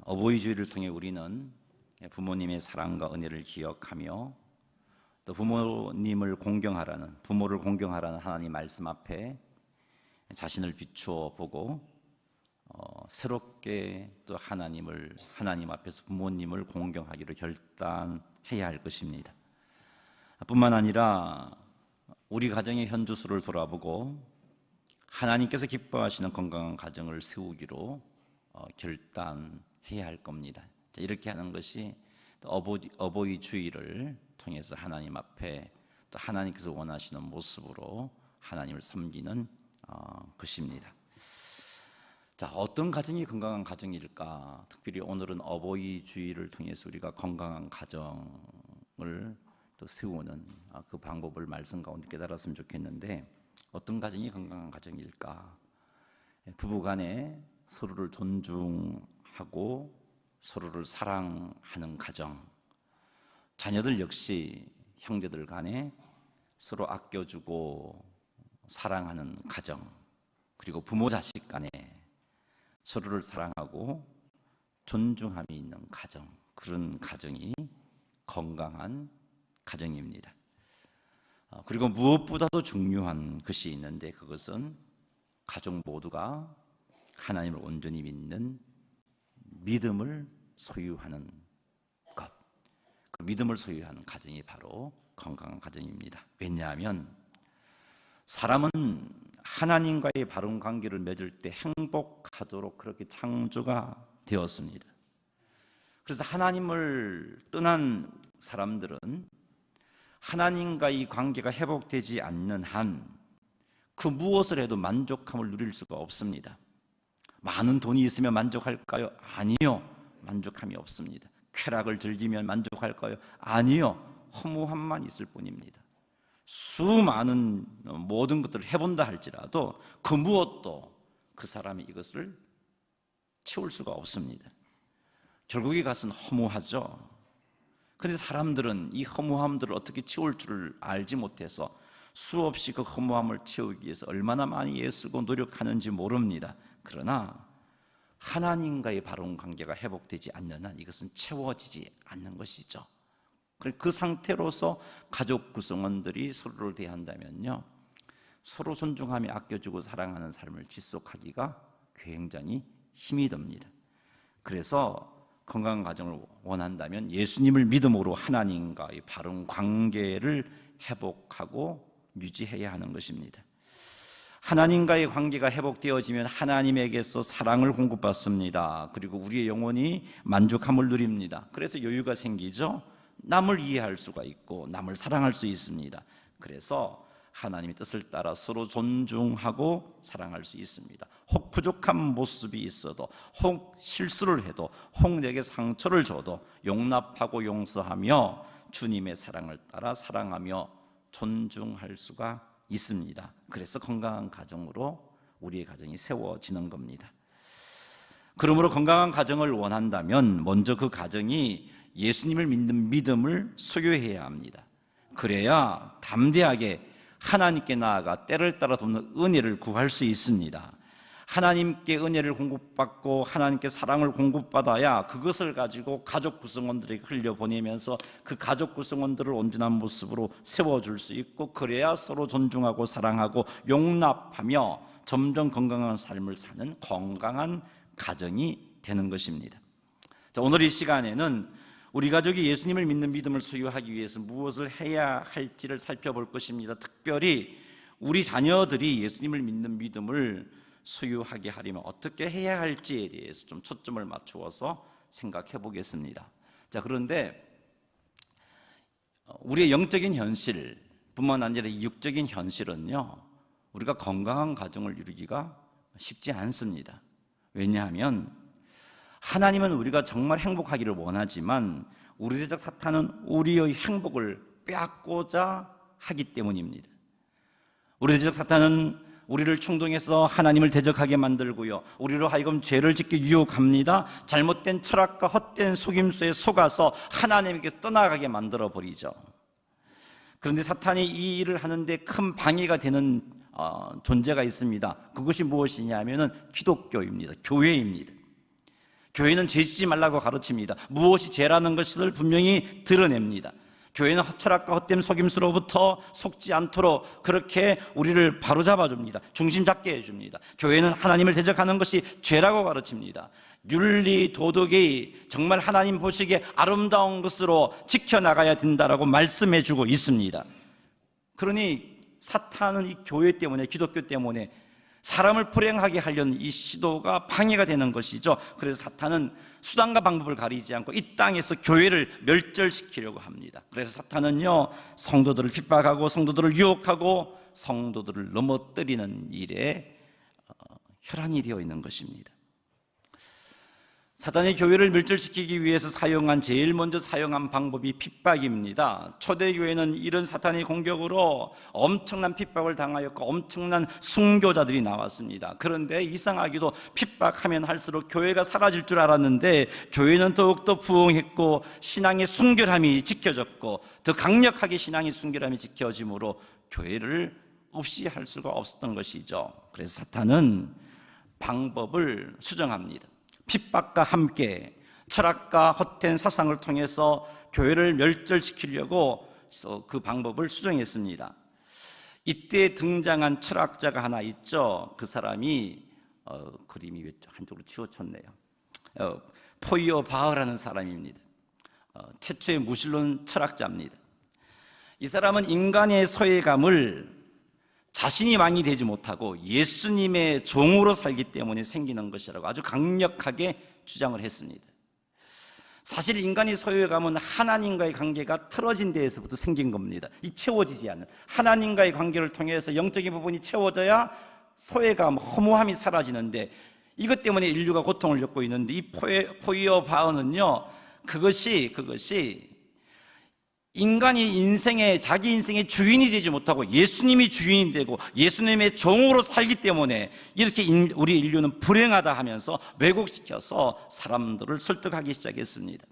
어버이 주일을 통해 우리는 부모님의 사랑과 은혜를 기억하며 또 부모를 공경하라는 하나님 말씀 앞에 자신을 비추어 보고 새롭게 또 하나님 앞에서 부모님을 공경하기로 결단해야 할 것입니다. 뿐만 아니라 우리 가정의 현주소를 돌아보고 하나님께서 기뻐하시는 건강한 가정을 세우기로 결단해야 할 겁니다. 이렇게 하는 것이 어버이 주일을 통해서 하나님 앞에 또 하나님께서 원하시는 모습으로 하나님을 섬기는 것입니다. 자, 어떤 가정이 건강한 가정일까? 특별히 오늘은 어버이 주일을 통해서 우리가 건강한 가정을 또 세우는 그 방법을 말씀 가운데 깨달았으면 좋겠는데, 어떤 가정이 건강한 가정일까? 부부간에 서로를 존중하고 서로를 사랑하는 가정, 자녀들 역시 형제들 간에 서로 아껴주고 사랑하는 가정, 그리고 부모 자식 간에 서로를 사랑하고 존중함이 있는 가정, 그런 가정이 건강한 가정입니다. 그리고 무엇보다도 중요한 것이 있는데, 그것은 가족 모두가 하나님을 온전히 믿는 믿음을 소유하는 것, 그 믿음을 소유하는 가정이 바로 건강한 가정입니다. 왜냐하면 사람은 하나님과의 바른 관계를 맺을 때 행복하도록 그렇게 창조가 되었습니다. 그래서 하나님을 떠난 사람들은 하나님과의 관계가 회복되지 않는 한 그 무엇을 해도 만족함을 누릴 수가 없습니다. 많은 돈이 있으면 만족할까요? 아니요. 만족함이 없습니다. 쾌락을 즐기면 만족할까요? 아니요. 허무함만 있을 뿐입니다. 수많은 모든 것들을 해본다 할지라도 그 무엇도 그 사람이 이것을 채울 수가 없습니다. 결국에 가서는 허무하죠. 그런데 사람들은 이 허무함들을 어떻게 채울 줄을 알지 못해서 수없이 그 허무함을 채우기 위해서 얼마나 많이 애쓰고 노력하는지 모릅니다. 그러나 하나님과의 바른 관계가 회복되지 않는 한 이것은 채워지지 않는 것이죠. 그 상태로서 가족 구성원들이 서로를 대한다면요, 서로 존중하며 아껴주고 사랑하는 삶을 지속하기가 굉장히 힘이 듭니다. 그래서 건강한 가정을 원한다면 예수님을 믿음으로 하나님과의 바른 관계를 회복하고 유지해야 하는 것입니다. 하나님과의 관계가 회복되어지면 하나님에게서 사랑을 공급받습니다. 그리고 우리의 영혼이 만족함을 누립니다. 그래서 여유가 생기죠. 남을 이해할 수가 있고 남을 사랑할 수 있습니다. 그래서 하나님의 뜻을 따라 서로 존중하고 사랑할 수 있습니다. 혹 부족한 모습이 있어도, 혹 실수를 해도, 혹 내게 상처를 줘도 용납하고 용서하며 주님의 사랑을 따라 사랑하며 존중할 수가 있습니다. 그래서 건강한 가정으로 우리의 가정이 세워지는 겁니다. 그러므로 건강한 가정을 원한다면 먼저 그 가정이 예수님을 믿는 믿음을 소유해야 합니다. 그래야 담대하게 하나님께 나아가 때를 따라 돕는 은혜를 구할 수 있습니다. 하나님께 은혜를 공급받고 하나님께 사랑을 공급받아야 그것을 가지고 가족 구성원들에게 흘려보내면서 그 가족 구성원들을 온전한 모습으로 세워줄 수 있고, 그래야 서로 존중하고 사랑하고 용납하며 점점 건강한 삶을 사는 건강한 가정이 되는 것입니다. 자, 오늘 이 시간에는 우리 가족이 예수님을 믿는 믿음을 소유하기 위해서 무엇을 해야 할지를 살펴볼 것입니다. 특별히 우리 자녀들이 예수님을 믿는 믿음을 소유하게 하려면 어떻게 해야 할지에 대해서 좀 초점을 맞추어서 생각해 보겠습니다. 자, 그런데 우리의 영적인 현실뿐만 아니라 육적인 현실은요, 우리가 건강한 가정을 이루기가 쉽지 않습니다. 왜냐하면 하나님은 우리가 정말 행복하기를 원하지만 우리 대적 사탄은 우리의 행복을 빼앗고자 하기 때문입니다. 우리 대적 사탄은 우리를 충동해서 하나님을 대적하게 만들고요, 우리로 하여금 죄를 짓게 유혹합니다. 잘못된 철학과 헛된 속임수에 속아서 하나님께서 떠나가게 만들어 버리죠. 그런데 사탄이 이 일을 하는데 큰 방해가 되는 존재가 있습니다. 그것이 무엇이냐면은 기독교입니다. 교회입니다. 교회는 죄짓지 말라고 가르칩니다. 무엇이 죄라는 것을 분명히 드러냅니다. 교회는 철학과 헛된 속임수로부터 속지 않도록 그렇게 우리를 바로잡아 줍니다. 중심 잡게 해줍니다. 교회는 하나님을 대적하는 것이 죄라고 가르칩니다. 윤리, 도덕이 정말 하나님 보시기에 아름다운 것으로 지켜나가야 된다라고 말씀해 주고 있습니다. 그러니 사탄은 이 교회 때문에, 기독교 때문에 사람을 불행하게 하려는 이 시도가 방해가 되는 것이죠. 그래서 사탄은 수단과 방법을 가리지 않고 이 땅에서 교회를 멸절시키려고 합니다. 그래서 사탄은요, 성도들을 핍박하고 성도들을 유혹하고 성도들을 넘어뜨리는 일에 혈안이 되어 있는 것입니다. 사탄이 교회를 멸절시키기 위해서 제일 먼저 사용한 방법이 핍박입니다. 초대교회는 이런 사탄의 공격으로 엄청난 핍박을 당하였고 엄청난 순교자들이 나왔습니다. 그런데 이상하게도 핍박하면 할수록 교회가 사라질 줄 알았는데 교회는 더욱더 부흥했고 신앙의 순결함이 지켜졌고 더 강력하게 신앙의 순결함이 지켜짐으로 교회를 없이 할 수가 없었던 것이죠. 그래서 사탄은 방법을 수정합니다. 핍박과 함께 철학과 헛된 사상을 통해서 교회를 멸절시키려고 그 방법을 수정했습니다. 이때 등장한 철학자가 하나 있죠. 그 사람이 그림이 한쪽으로 치우쳤네요. 포이어 바흐라는 사람입니다. 최초의 무신론 철학자입니다. 이 사람은 인간의 소외감을 자신이 왕이 되지 못하고 예수님의 종으로 살기 때문에 생기는 것이라고 아주 강력하게 주장을 했습니다. 사실 인간의 소외감은 하나님과의 관계가 틀어진 데에서부터 생긴 겁니다. 이 채워지지 않는 하나님과의 관계를 통해서 영적인 부분이 채워져야 소외감, 허무함이 사라지는데 이것 때문에 인류가 고통을 겪고 있는데 이 포이어 바흐는요, 그것이 인간이 자기 인생의 주인이 되지 못하고 예수님이 주인이 되고 예수님의 종으로 살기 때문에 이렇게 우리 인류는 불행하다 하면서 왜곡시켜서 사람들을 설득하기 시작했습니다.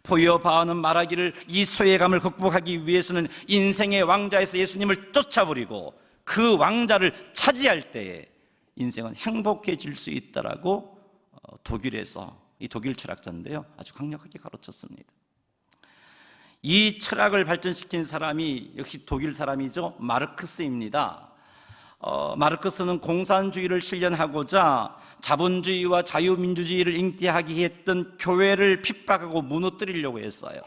포이어 바흐는 말하기를 이 소외감을 극복하기 위해서는 인생의 왕자에서 예수님을 쫓아버리고 그 왕자를 차지할 때에 인생은 행복해질 수 있다라고 독일에서, 이 독일 철학자인데요, 아주 강력하게 가르쳤습니다. 이 철학을 발전시킨 사람이 역시 독일 사람이죠. 마르크스입니다. 마르크스는 공산주의를 실현하고자 자본주의와 자유민주주의를 잉태하기 했던 교회를 핍박하고 무너뜨리려고 했어요.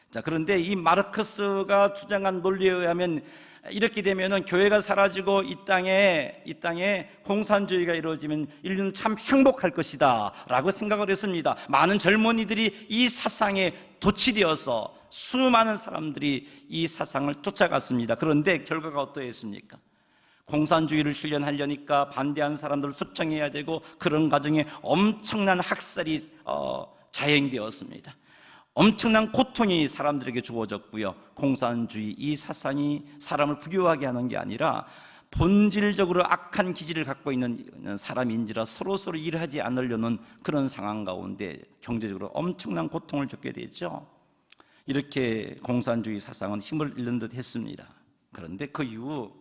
자, 그런데 이 마르크스가 주장한 논리에 의하면 이렇게 되면은 교회가 사라지고 이 땅에 공산주의가 이루어지면 인류는 참 행복할 것이다 라고 생각을 했습니다. 많은 젊은이들이 이 사상에 도취되어서 수많은 사람들이 이 사상을 쫓아갔습니다. 그런데 결과가 어떠했습니까? 공산주의를 실현하려니까 반대하는 사람들을 숙청해야 되고 그런 과정에 엄청난 학살이 자행되었습니다. 엄청난 고통이 사람들에게 주어졌고요. 공산주의 이 사상이 사람을 부유하게 하는 게 아니라 본질적으로 악한 기질을 갖고 있는 사람인지라 서로서로 일하지 않으려는 그런 상황 가운데 경제적으로 엄청난 고통을 겪게 되죠. 이렇게 공산주의 사상은 힘을 잃는 듯 했습니다. 그런데 그 이후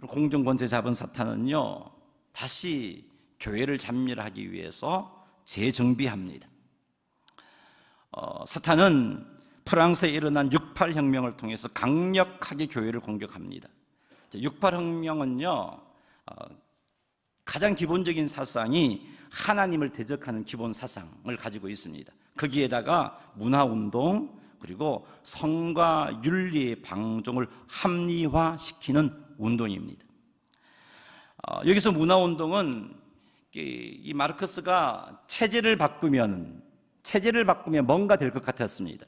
공정권세 잡은 사탄은요, 다시 교회를 잡멸하기 위해서 재정비합니다. 사탄은 프랑스에 일어난 68혁명을 통해서 강력하게 교회를 공격합니다. 68혁명은요, 가장 기본적인 사상이 하나님을 대적하는 기본 사상을 가지고 있습니다. 거기에다가 문화운동, 그리고 성과 윤리의 방종을 합리화시키는 운동입니다. 여기서 문화운동은 이 마르크스가 체제를 바꾸면 뭔가 될 것 같았습니다.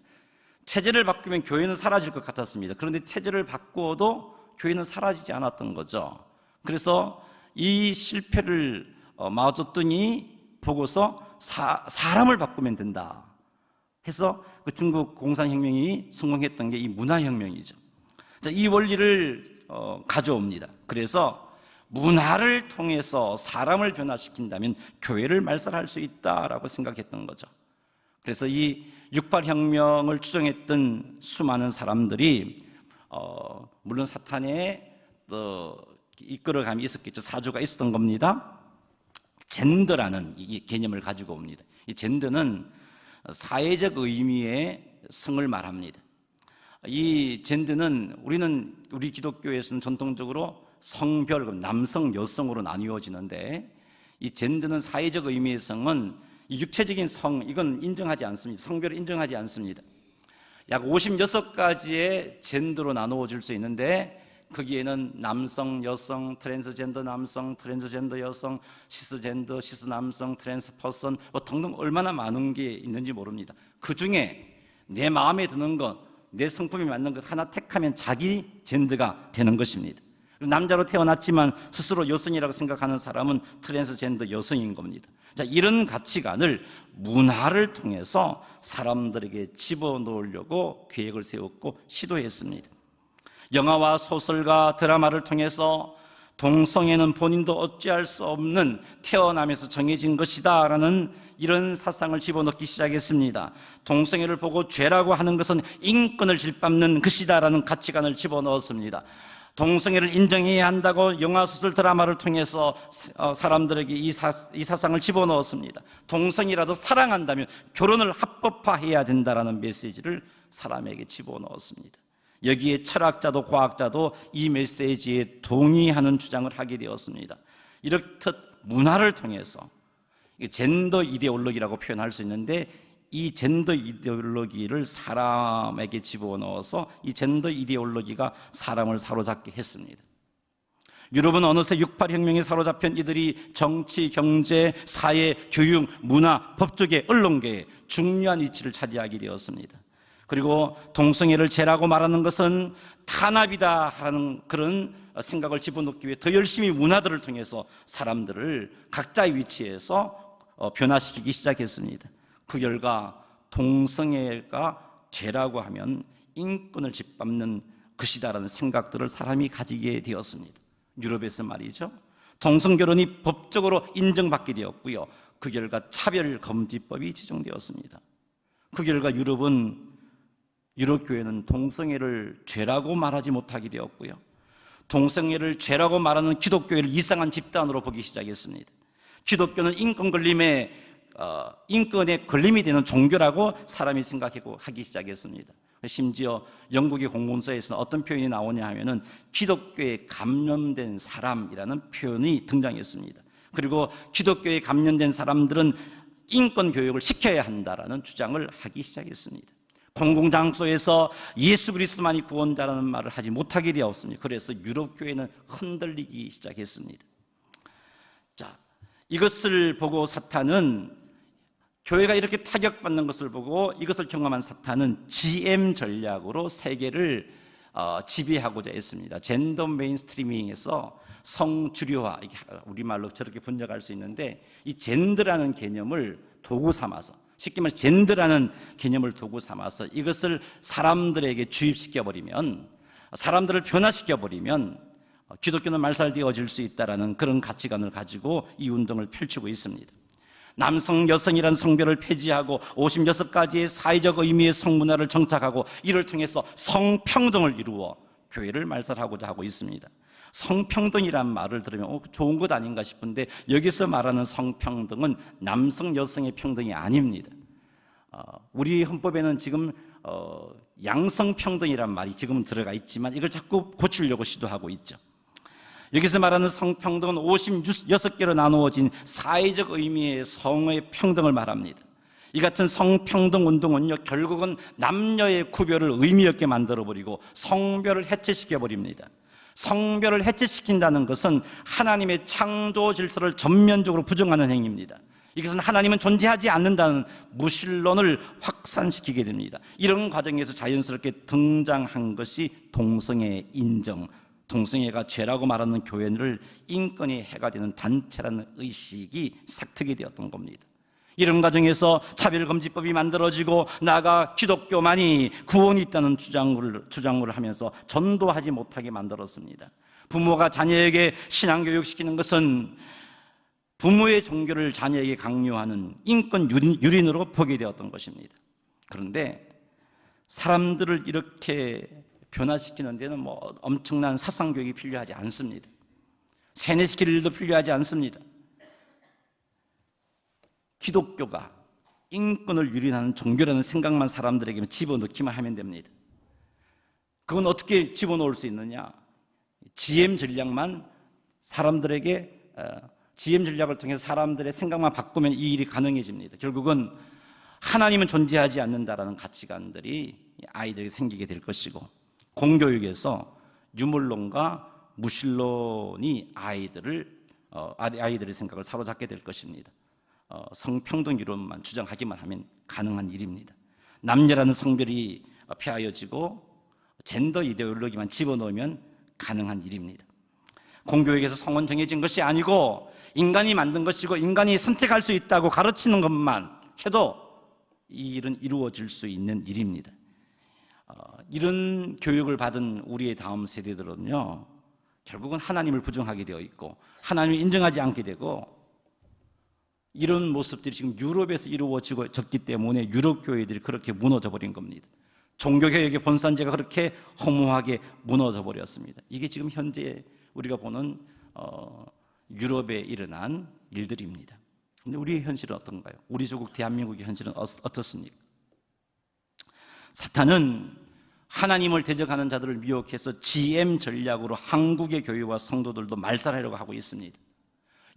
체제를 바꾸면 교회는 사라질 것 같았습니다. 그런데 체제를 바꾸어도 교회는 사라지지 않았던 거죠. 그래서 이 실패를 마오쩌둥이 보고서 사람을 바꾸면 된다 해서 그 중국 공산혁명이 성공했던 게 이 문화혁명이죠. 자, 이 원리를 가져옵니다. 그래서 문화를 통해서 사람을 변화시킨다면 교회를 말살할 수 있다라고 생각했던 거죠. 그래서 이 68혁명을 추정했던 수많은 사람들이 물론 사탄의 이끌어감이 있었겠죠. 사주가 있었던 겁니다. 젠더라는 이 개념을 가지고 옵니다. 이 젠더는 사회적 의미의 성을 말합니다. 이 젠더는 우리 기독교에서는 전통적으로 성별, 남성, 여성으로 나뉘어지는데, 이 젠더는 사회적 의미의 성은 이 육체적인 성, 이건 인정하지 않습니다. 성별을 인정하지 않습니다. 약 56가지의 젠더로 나누어질 수 있는데, 거기에는 남성, 여성, 트랜스젠더 남성, 트랜스젠더 여성, 시스젠더, 시스남성, 트랜스퍼슨 등등 얼마나 많은 게 있는지 모릅니다. 그 중에 내 마음에 드는 것, 내 성품에 맞는 것 하나 택하면 자기 젠더가 되는 것입니다. 남자로 태어났지만 스스로 여성이라고 생각하는 사람은 트랜스젠더 여성인 겁니다. 자, 이런 가치관을 문화를 통해서 사람들에게 집어넣으려고 계획을 세웠고 시도했습니다. 영화와 소설과 드라마를 통해서 동성애는 본인도 어찌할 수 없는 태어나면서 정해진 것이다 라는 이런 사상을 집어넣기 시작했습니다. 동성애를 보고 죄라고 하는 것은 인권을 짓밟는 것이다 라는 가치관을 집어넣었습니다. 동성애를 인정해야 한다고 영화, 소설, 드라마를 통해서 사람들에게 이 사상을 집어넣었습니다. 동성이라도 사랑한다면 결혼을 합법화해야 된다라는 메시지를 사람에게 집어넣었습니다. 여기에 철학자도 과학자도 이 메시지에 동의하는 주장을 하게 되었습니다. 이렇듯 문화를 통해서 젠더 이데올로기라고 표현할 수 있는데, 이 젠더 이데올로기를 사람에게 집어넣어서 이 젠더 이데올로기가 사람을 사로잡게 했습니다. 유럽은 어느새 68혁명에 사로잡힌 이들이 정치, 경제, 사회, 교육, 문화, 법조계, 언론계에 중요한 위치를 차지하게 되었습니다. 그리고 동성애를 죄라고 말하는 것은 탄압이다 하는 그런 생각을 집어넣기 위해 더 열심히 문화들을 통해서 사람들을 각자의 위치에서 변화시키기 시작했습니다. 그 결과 동성애가 죄라고 하면 인권을 짓밟는 것이다라는 생각들을 사람이 가지게 되었습니다. 유럽에서 말이죠. 동성결혼이 법적으로 인정받게 되었고요. 그 결과 차별금지법이 지정되었습니다. 그 결과 유럽교회는 동성애를 죄라고 말하지 못하게 되었고요. 동성애를 죄라고 말하는 기독교회를 이상한 집단으로 보기 시작했습니다. 기독교는 인권에 걸림이 되는 종교라고 사람이 생각하고 하기 시작했습니다. 심지어 영국의 공문서에서는 어떤 표현이 나오냐 하면은 기독교에 감염된 사람이라는 표현이 등장했습니다. 그리고 기독교에 감염된 사람들은 인권 교육을 시켜야 한다라는 주장을 하기 시작했습니다. 공공장소에서 예수 그리스도만이 구원자라는 말을 하지 못하게 되었습니다. 그래서 유럽 교회는 흔들리기 시작했습니다. 자, 이것을 보고 사탄은, 교회가 이렇게 타격받는 것을 보고 이것을 경험한 사탄은 GM 전략으로 세계를 지배하고자 했습니다. 젠더 메인스트리밍에서 성주류화, 우리말로 저렇게 번역할 수 있는데, 이 젠더라는 개념을 도구 삼아서, 쉽게 말해서 젠더라는 개념을 도구 삼아서 이것을 사람들에게 주입시켜버리면, 사람들을 변화시켜버리면 기독교는 말살되어질 수 있다는 그런 가치관을 가지고 이 운동을 펼치고 있습니다. 남성, 여성이라는 성별을 폐지하고 56가지의 사회적 의미의 성문화를 정착하고 이를 통해서 성평등을 이루어 교회를 말살하고자 하고 있습니다. 성평등이란 말을 들으면 좋은 것 아닌가 싶은데, 여기서 말하는 성평등은 남성, 여성의 평등이 아닙니다. 우리 헌법에는 지금 양성평등이란 말이 지금은 들어가 있지만 이걸 자꾸 고치려고 시도하고 있죠. 여기서 말하는 성평등은 56개로 나누어진 사회적 의미의 성의 평등을 말합니다. 이 같은 성평등 운동은요, 결국은 남녀의 구별을 의미 없게 만들어버리고 성별을 해체시켜버립니다. 성별을 해체시킨다는 것은 하나님의 창조 질서를 전면적으로 부정하는 행위입니다. 이것은 하나님은 존재하지 않는다는 무신론을 확산시키게 됩니다. 이런 과정에서 자연스럽게 등장한 것이 동성애 인정, 동성애가 죄라고 말하는 교회를 인권이 해가 되는 단체라는 의식이 싹트게 되었던 겁니다. 이런 과정에서 차별금지법이 만들어지고 나아가 기독교만이 구원이 있다는 주장을 하면서 전도하지 못하게 만들었습니다. 부모가 자녀에게 신앙교육시키는 것은 부모의 종교를 자녀에게 강요하는 인권 유린으로 보게 되었던 것입니다. 그런데 사람들을 이렇게 변화시키는 데는 엄청난 사상교육이 필요하지 않습니다. 세뇌시킬 일도 필요하지 않습니다. 기독교가 인권을 유린하는 종교라는 생각만 사람들에게 집어넣기만 하면 됩니다. 그건 어떻게 집어넣을 수 있느냐? GM 전략만 사람들에게 GM 전략을 통해서 사람들의 생각만 바꾸면 이 일이 가능해집니다. 결국은 하나님은 존재하지 않는다라는 가치관들이 아이들에게 생기게 될 것이고, 공교육에서 유물론과 무신론이 아이들의 생각을 사로잡게 될 것입니다. 성평등 이론만 주장하기만 하면 가능한 일입니다. 남녀라는 성별이 폐하여지고 젠더 이데올로기만 집어넣으면 가능한 일입니다. 공교육에서 성은 정해진 것이 아니고 인간이 만든 것이고 인간이 선택할 수 있다고 가르치는 것만 해도 이 일은 이루어질 수 있는 일입니다. 이런 교육을 받은 우리의 다음 세대들은요, 결국은 하나님을 부정하게 되어 있고 하나님을 인정하지 않게 되고, 이런 모습들이 지금 유럽에서 이루어졌기 때문에 유럽 교회들이 그렇게 무너져 버린 겁니다. 종교개혁의 본산제가 그렇게 허무하게 무너져 버렸습니다. 이게 지금 현재 우리가 보는 유럽에 일어난 일들입니다. 그런데 우리의 현실은 어떤가요? 우리 조국 대한민국의 현실은 어떻습니까? 사탄은 하나님을 대적하는 자들을 미혹해서 GM 전략으로 한국의 교회와 성도들도 말살하려고 하고 있습니다.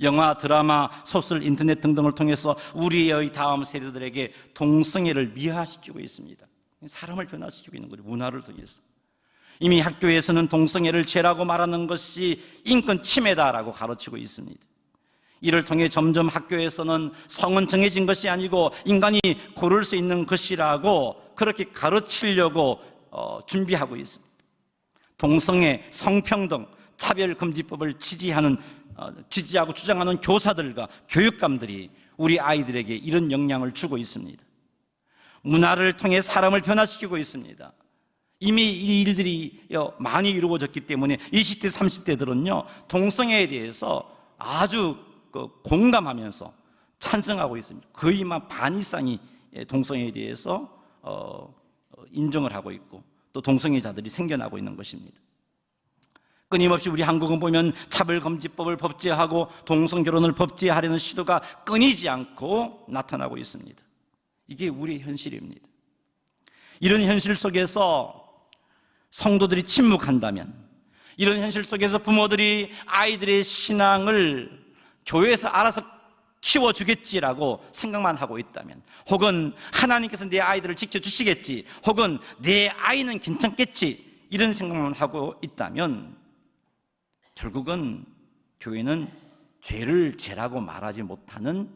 영화, 드라마, 소설, 인터넷 등등을 통해서 우리의 다음 세대들에게 동성애를 미화시키고 있습니다. 사람을 변화시키고 있는 거죠. 문화를 통해서. 이미 학교에서는 동성애를 죄라고 말하는 것이 인권 침해다라고 가르치고 있습니다. 이를 통해 점점 학교에서는 성은 정해진 것이 아니고 인간이 고를 수 있는 것이라고 그렇게 가르치려고 준비하고 있습니다. 동성애, 성평등, 차별금지법을 지지하고 주장하는 교사들과 교육감들이 우리 아이들에게 이런 영향을 주고 있습니다. 문화를 통해 사람을 변화시키고 있습니다. 이미 이 일들이 많이 이루어졌기 때문에 20대, 30대들은요, 동성애에 대해서 아주 공감하면서 찬성하고 있습니다. 거의 반 이상이 동성애에 대해서 인정을 하고 있고 또 동성애자들이 생겨나고 있는 것입니다. 끊임없이 우리 한국은 보면 차별금지법을 법제하고 동성결혼을 법제하려는 시도가 끊이지 않고 나타나고 있습니다. 이게 우리의 현실입니다. 이런 현실 속에서 성도들이 침묵한다면, 이런 현실 속에서 부모들이 아이들의 신앙을 교회에서 알아서 키워주겠지라고 생각만 하고 있다면, 혹은 하나님께서 내 아이들을 지켜주시겠지, 혹은 내 아이는 괜찮겠지, 이런 생각만 하고 있다면 결국은 교회는 죄를 죄라고 말하지 못하는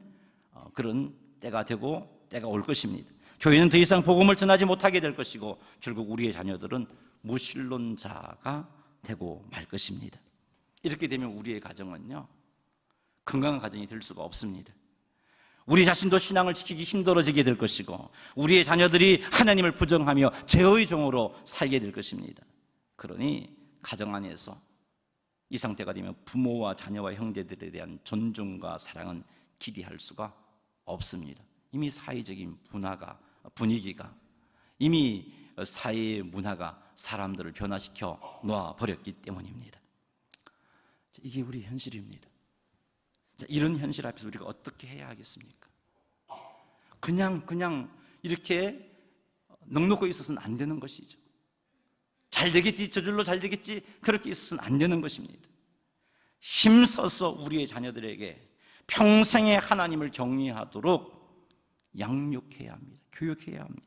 그런 때가 되고 때가 올 것입니다. 교회는 더 이상 복음을 전하지 못하게 될 것이고 결국 우리의 자녀들은 무신론자가 되고 말 것입니다. 이렇게 되면 우리의 가정은요, 건강한 가정이 될 수가 없습니다. 우리 자신도 신앙을 지키기 힘들어지게 될 것이고 우리의 자녀들이 하나님을 부정하며 죄의 종으로 살게 될 것입니다. 그러니 가정 안에서 이 상태가 되면 부모와 자녀와 형제들에 대한 존중과 사랑은 기대할 수가 없습니다. 이미 사회적인 분위기가 이미 사회의 문화가 사람들을 변화시켜 놓아버렸기 때문입니다. 이게 우리 현실입니다. 이런 현실 앞에서 우리가 어떻게 해야 하겠습니까? 그냥 이렇게 넉넉히 있어서는 안 되는 것이죠. 잘 되겠지, 저절로 잘 되겠지, 그렇게 있어서는 안 되는 것입니다. 힘써서 우리의 자녀들에게 평생에 하나님을 경외하도록 양육해야 합니다. 교육해야 합니다.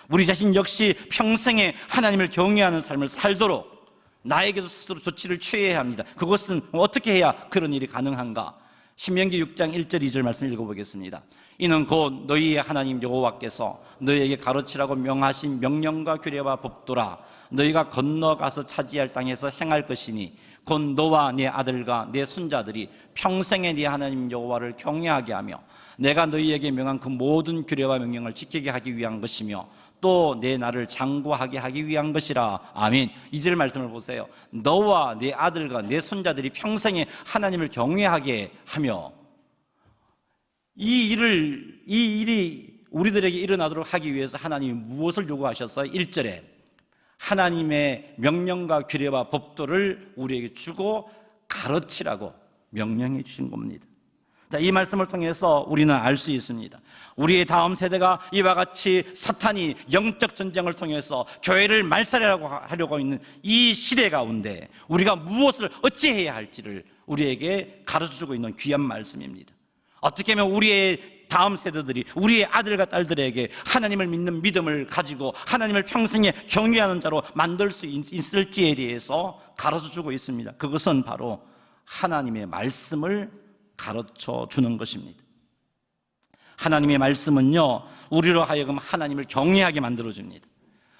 우리 자신 역시 평생에 하나님을 경외하는 삶을 살도록 나에게도 스스로 조치를 취해야 합니다. 그것은 어떻게 해야 그런 일이 가능한가? 신명기 6장 1절 2절 말씀 읽어보겠습니다. 이는 곧 너희의 하나님 여호와께서 너희에게 가르치라고 명하신 명령과 규례와 법도라. 너희가 건너가서 차지할 땅에서 행할 것이니 곧 너와 네 아들과 네 손자들이 평생에 네 하나님 여호와를 경외하게 하며 내가 너희에게 명한 그 모든 규례와 명령을 지키게 하기 위한 것이며 또 내 나를 장구하게 하기 위한 것이라. 아멘. 2절 말씀을 보세요. 너와 네 아들과 네 손자들이 평생에 하나님을 경외하게 하며, 이 일이 우리들에게 일어나도록 하기 위해서 하나님이 무엇을 요구하셨어요? 1절에 하나님의 명령과 규례와 법도를 우리에게 주고 가르치라고 명령해 주신 겁니다. 자, 이 말씀을 통해서 우리는 알 수 있습니다. 우리의 다음 세대가 이와 같이 사탄이 영적 전쟁을 통해서 교회를 말살하려고 하려고 있는 이 시대 가운데 우리가 무엇을 어찌해야 할지를 우리에게 가르쳐주고 있는 귀한 말씀입니다. 어떻게 하면 우리의 다음 세대들이 우리의 아들과 딸들에게 하나님을 믿는 믿음을 가지고 하나님을 평생에 경외하는 자로 만들 수 있을지에 대해서 가르쳐주고 있습니다. 그것은 바로 하나님의 말씀을 가르쳐 주는 것입니다. 하나님의 말씀은요, 우리로 하여금 하나님을 경외하게 만들어줍니다.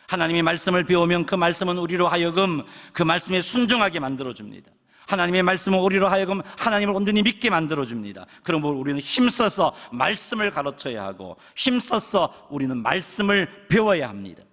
하나님의 말씀을 배우면 그 말씀은 우리로 하여금 그 말씀에 순종하게 만들어줍니다. 하나님의 말씀은 우리로 하여금 하나님을 온전히 믿게 만들어줍니다. 그러므로 우리는 힘써서 말씀을 가르쳐야 하고 힘써서 우리는 말씀을 배워야 합니다.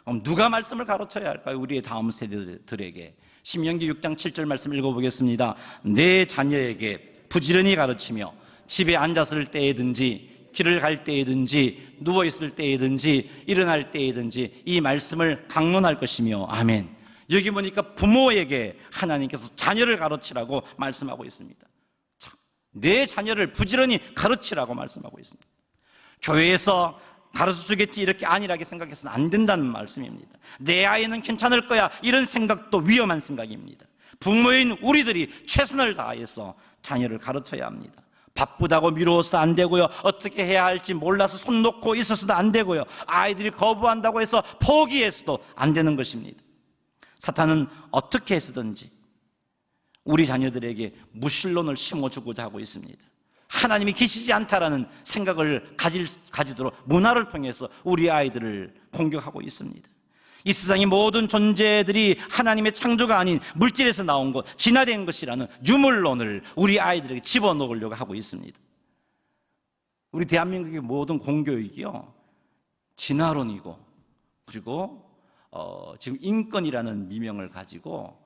그럼 누가 말씀을 가르쳐야 할까요? 우리의 다음 세대들에게. 신명기 6장 7절 말씀 읽어보겠습니다. 내 자녀에게 부지런히 가르치며 집에 앉았을 때에든지 길을 갈 때에든지 누워있을 때에든지 일어날 때에든지 이 말씀을 강론할 것이며. 아멘. 여기 보니까 부모에게 하나님께서 자녀를 가르치라고 말씀하고 있습니다. 내 자녀를 부지런히 가르치라고 말씀하고 있습니다. 교회에서 가르쳐주겠지 이렇게 안일하게 생각해서는 안 된다는 말씀입니다. 내 아이는 괜찮을 거야 이런 생각도 위험한 생각입니다. 부모인 우리들이 최선을 다해서 자녀를 가르쳐야 합니다. 바쁘다고 미루어서도 안 되고요, 어떻게 해야 할지 몰라서 손 놓고 있어서도 안 되고요, 아이들이 거부한다고 해서 포기해서도 안 되는 것입니다. 사탄은 어떻게 해서든지 우리 자녀들에게 무신론을 심어주고자 하고 있습니다. 하나님이 계시지 않다라는 생각을 가지도록 문화를 통해서 우리 아이들을 공격하고 있습니다. 이 세상의 모든 존재들이 하나님의 창조가 아닌 물질에서 나온 것, 진화된 것이라는 유물론을 우리 아이들에게 집어넣으려고 하고 있습니다. 우리 대한민국의 모든 공교육이요, 진화론이고, 그리고 지금 인권이라는 미명을 가지고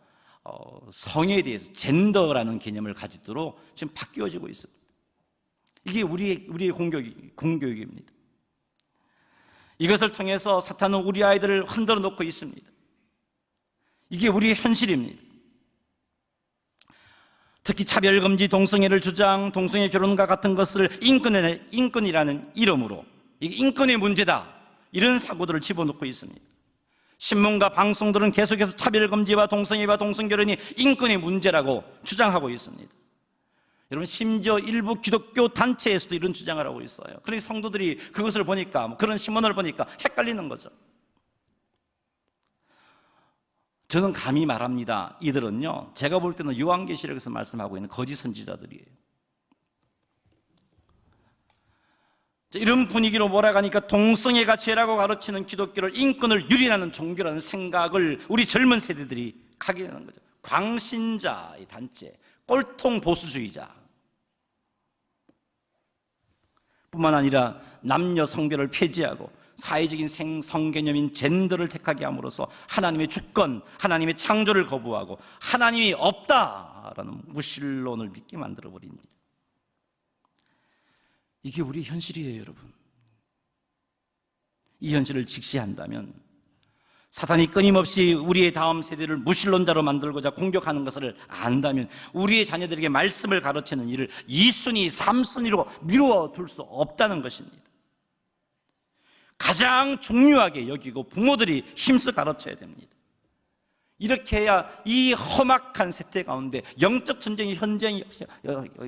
성에 대해서 젠더라는 개념을 가지도록 지금 바뀌어지고 있습니다. 이게 우리의 공교육입니다. 이것을 통해서 사탄은 우리 아이들을 흔들어 놓고 있습니다. 이게 우리의 현실입니다. 특히 차별금지, 동성애를 주장, 동성애 결혼과 같은 것을 인권이라는 이름으로 이게 인권의 문제다 이런 사고들을 집어넣고 있습니다. 신문과 방송들은 계속해서 차별금지와 동성애와 동성결혼이 인권의 문제라고 주장하고 있습니다. 여러분, 심지어 일부 기독교 단체에서도 이런 주장을 하고 있어요. 그래서 성도들이 그것을 보니까, 그런 신문을 보니까 헷갈리는 거죠. 저는 감히 말합니다. 이들은요, 제가 볼 때는 요한계시록에서 말씀하고 있는 거짓 선지자들이에요. 이런 분위기로 몰아가니까 동성애가 죄라고 가르치는 기독교를 인권을 유린하는 종교라는 생각을 우리 젊은 세대들이 하게 되는 거죠. 광신자의 단체, 꼴통 보수주의자 뿐만 아니라 남녀 성별을 폐지하고 사회적인 성개념인 젠더를 택하게 함으로써 하나님의 주권, 하나님의 창조를 거부하고 하나님이 없다라는 무신론을 믿게 만들어버립니다. 이게 우리 현실이에요, 여러분. 이 현실을 직시한다면 사탄이 끊임없이 우리의 다음 세대를 무신론자로 만들고자 공격하는 것을 안다면 우리의 자녀들에게 말씀을 가르치는 일을 2순위, 3순위로 미루어 둘 수 없다는 것입니다. 가장 중요하게 여기고 부모들이 힘써 가르쳐야 됩니다. 이렇게 해야 이 험악한 세태 가운데 영적 전쟁이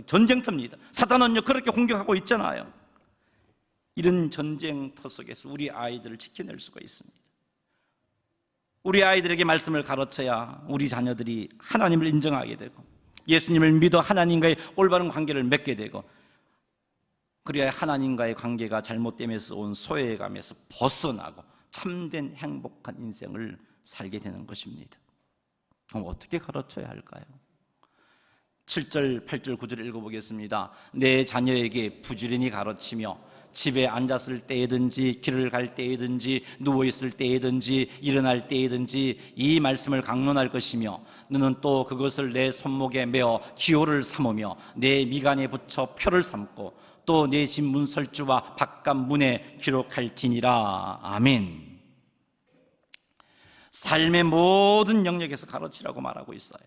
전쟁터입니다. 사탄은요 그렇게 공격하고 있잖아요. 이런 전쟁터 속에서 우리 아이들을 지켜낼 수가 있습니다. 우리 아이들에게 말씀을 가르쳐야 우리 자녀들이 하나님을 인정하게 되고 예수님을 믿어 하나님과의 올바른 관계를 맺게 되고, 그래야 하나님과의 관계가 잘못됨에서 온 소외감에서 벗어나고 참된 행복한 인생을 살게 되는 것입니다. 그럼 어떻게 가르쳐야 할까요? 7절, 8절, 9절 읽어보겠습니다. 내 자녀에게 부지런히 가르치며 집에 앉았을 때에든지 길을 갈 때에든지 누워있을 때에든지 일어날 때에든지 이 말씀을 강론할 것이며 너는 또 그것을 내 손목에 메어 기호를 삼으며 내 미간에 붙여 표를 삼고 또 내 집 문설주와 바깥 문에 기록할지니라. 아멘. 삶의 모든 영역에서 가르치라고 말하고 있어요.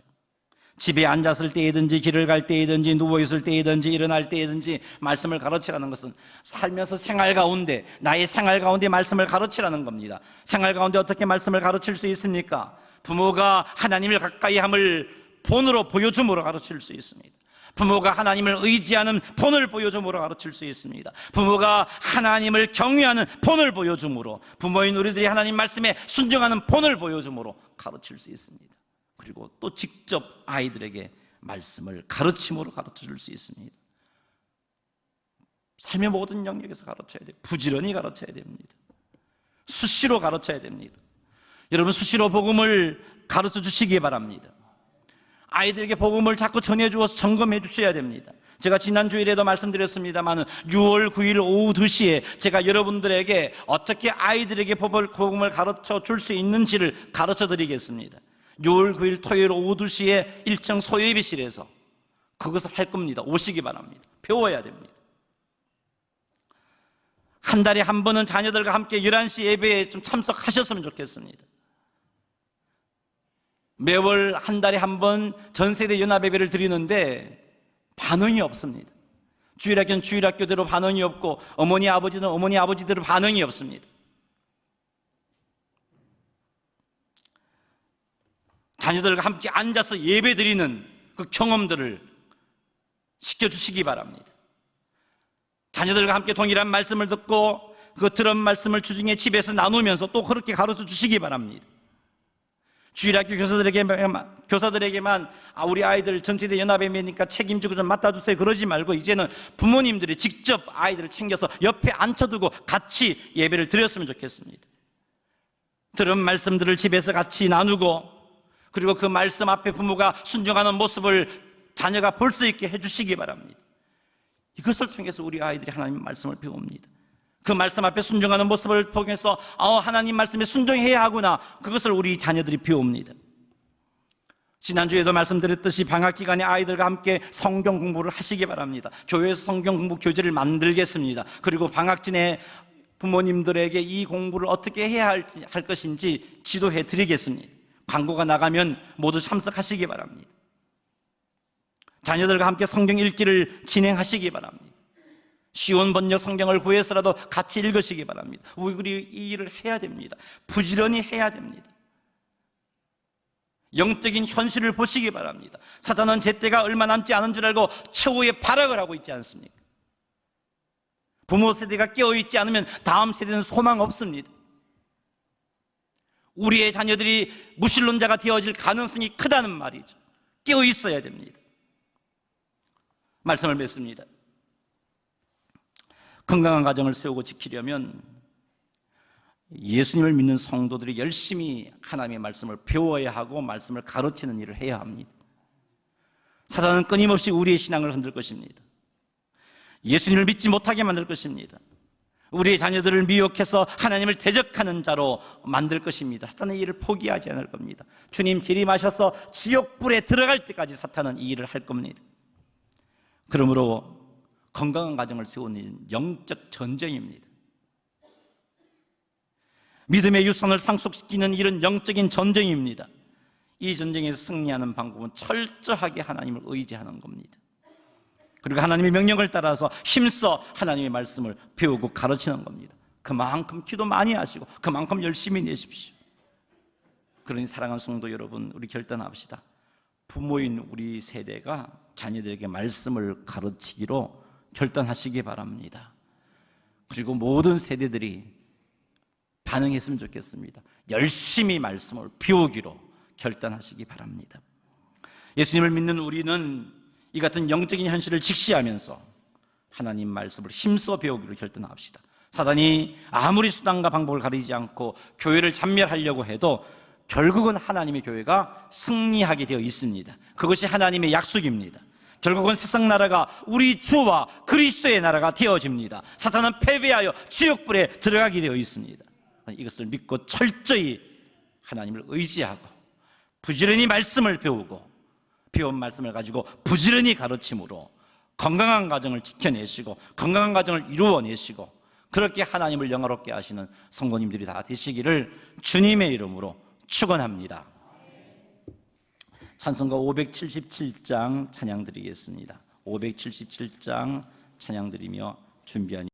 집에 앉았을 때이든지 길을 갈 때이든지 누워있을 때이든지 일어날 때이든지 말씀을 가르치라는 것은 살면서 생활 가운데, 나의 생활 가운데 말씀을 가르치라는 겁니다. 생활 가운데 어떻게 말씀을 가르칠 수 있습니까? 부모가 하나님을 가까이 함을 본으로 보여줌으로 가르칠 수 있습니다. 부모가 하나님을 의지하는 본을 보여줌으로 가르칠 수 있습니다. 부모가 하나님을 경외하는 본을 보여줌으로, 부모인 우리들이 하나님 말씀에 순종하는 본을 보여줌으로 가르칠 수 있습니다. 그리고 또 직접 아이들에게 말씀을 가르침으로 가르쳐줄 수 있습니다. 삶의 모든 영역에서 가르쳐야 돼요. 부지런히 가르쳐야 됩니다. 수시로 가르쳐야 됩니다. 여러분, 수시로 복음을 가르쳐 주시기 바랍니다. 아이들에게 복음을 자꾸 전해주어서 점검해 주셔야 됩니다. 제가 지난 주일에도 말씀드렸습니다만 6월 9일 오후 2시에 제가 여러분들에게 어떻게 아이들에게 복음을 가르쳐 줄 수 있는지를 가르쳐 드리겠습니다. 6월 9일 토요일 오후 2시에 1층 소예비실에서 그것을 할 겁니다. 오시기 바랍니다. 배워야 됩니다. 한 달에 한 번은 자녀들과 함께 11시 예배에 좀 참석하셨으면 좋겠습니다. 매월 한 달에 한 번 전세대 연합예배를 드리는데 반응이 없습니다. 주일학교는 주일학교대로 반응이 없고 어머니 아버지는 어머니 아버지대로 반응이 없습니다. 자녀들과 함께 앉아서 예배 드리는 그 경험들을 시켜주시기 바랍니다. 자녀들과 함께 동일한 말씀을 듣고 그 들은 말씀을 주중에 집에서 나누면서 또 그렇게 가르쳐 주시기 바랍니다. 주일학교 교사들에게만 우리 아이들 전체대 연합예배니까 책임지고 좀 맡아주세요 그러지 말고 이제는 부모님들이 직접 아이들을 챙겨서 옆에 앉혀두고 같이 예배를 드렸으면 좋겠습니다. 들은 말씀들을 집에서 같이 나누고 그리고 그 말씀 앞에 부모가 순종하는 모습을 자녀가 볼 수 있게 해주시기 바랍니다. 이것을 통해서 우리 아이들이 하나님 말씀을 배웁니다. 그 말씀 앞에 순종하는 모습을 통해서 하나님 말씀에 순종해야 하구나, 그것을 우리 자녀들이 배웁니다. 지난주에도 말씀드렸듯이 방학 기간에 아이들과 함께 성경 공부를 하시기 바랍니다. 교회에서 성경 공부 교재를 만들겠습니다. 그리고 방학진에 부모님들에게 이 공부를 어떻게 해야 할 것인지 지도해 드리겠습니다. 광고가 나가면 모두 참석하시기 바랍니다. 자녀들과 함께 성경 읽기를 진행하시기 바랍니다. 쉬운 번역 성경을 구해서라도 같이 읽으시기 바랍니다. 우리 이 일을 해야 됩니다. 부지런히 해야 됩니다. 영적인 현실을 보시기 바랍니다. 사단은 제때가 얼마 남지 않은 줄 알고 최후의 발악을 하고 있지 않습니까? 부모 세대가 깨어있지 않으면 다음 세대는 소망 없습니다. 우리의 자녀들이 무신론자가 되어질 가능성이 크다는 말이죠. 깨어있어야 됩니다. 말씀을 맺습니다. 건강한 가정을 세우고 지키려면 예수님을 믿는 성도들이 열심히 하나님의 말씀을 배워야 하고 말씀을 가르치는 일을 해야 합니다. 사단은 끊임없이 우리의 신앙을 흔들 것입니다. 예수님을 믿지 못하게 만들 것입니다. 우리의 자녀들을 미혹해서 하나님을 대적하는 자로 만들 것입니다. 사탄은 이 일을 포기하지 않을 겁니다. 주님 재림하셔서 지옥불에 들어갈 때까지 사탄은 이 일을 할 겁니다. 그러므로 건강한 가정을 세우는 영적 전쟁입니다. 믿음의 유산을 상속시키는 이런 영적인 전쟁입니다. 이 전쟁에서 승리하는 방법은 철저하게 하나님을 의지하는 겁니다. 그리고 하나님의 명령을 따라서 힘써 하나님의 말씀을 배우고 가르치는 겁니다. 그만큼 기도 많이 하시고 그만큼 열심히 내십시오. 그러니 사랑하는 성도 여러분, 우리 결단합시다. 부모인 우리 세대가 자녀들에게 말씀을 가르치기로 결단하시기 바랍니다. 그리고 모든 세대들이 반응했으면 좋겠습니다. 열심히 말씀을 배우기로 결단하시기 바랍니다. 예수님을 믿는 우리는 이 같은 영적인 현실을 직시하면서 하나님 말씀을 힘써 배우기로 결단합시다. 사단이 아무리 수단과 방법을 가리지 않고 교회를 잔멸하려고 해도 결국은 하나님의 교회가 승리하게 되어 있습니다. 그것이 하나님의 약속입니다. 결국은 세상 나라가 우리 주와 그리스도의 나라가 되어집니다. 사탄은 패배하여 지옥불에 들어가게 되어 있습니다. 이것을 믿고 철저히 하나님을 의지하고 부지런히 말씀을 배우고 배운 말씀을 가지고 부지런히 가르침으로 건강한 가정을 지켜내시고 건강한 가정을 이루어내시고 그렇게 하나님을 영화롭게 하시는 성도님들이 다 되시기를 주님의 이름으로 축원합니다. 찬송가 577장 찬양 드리겠습니다. 577장 찬양 드리며 준비한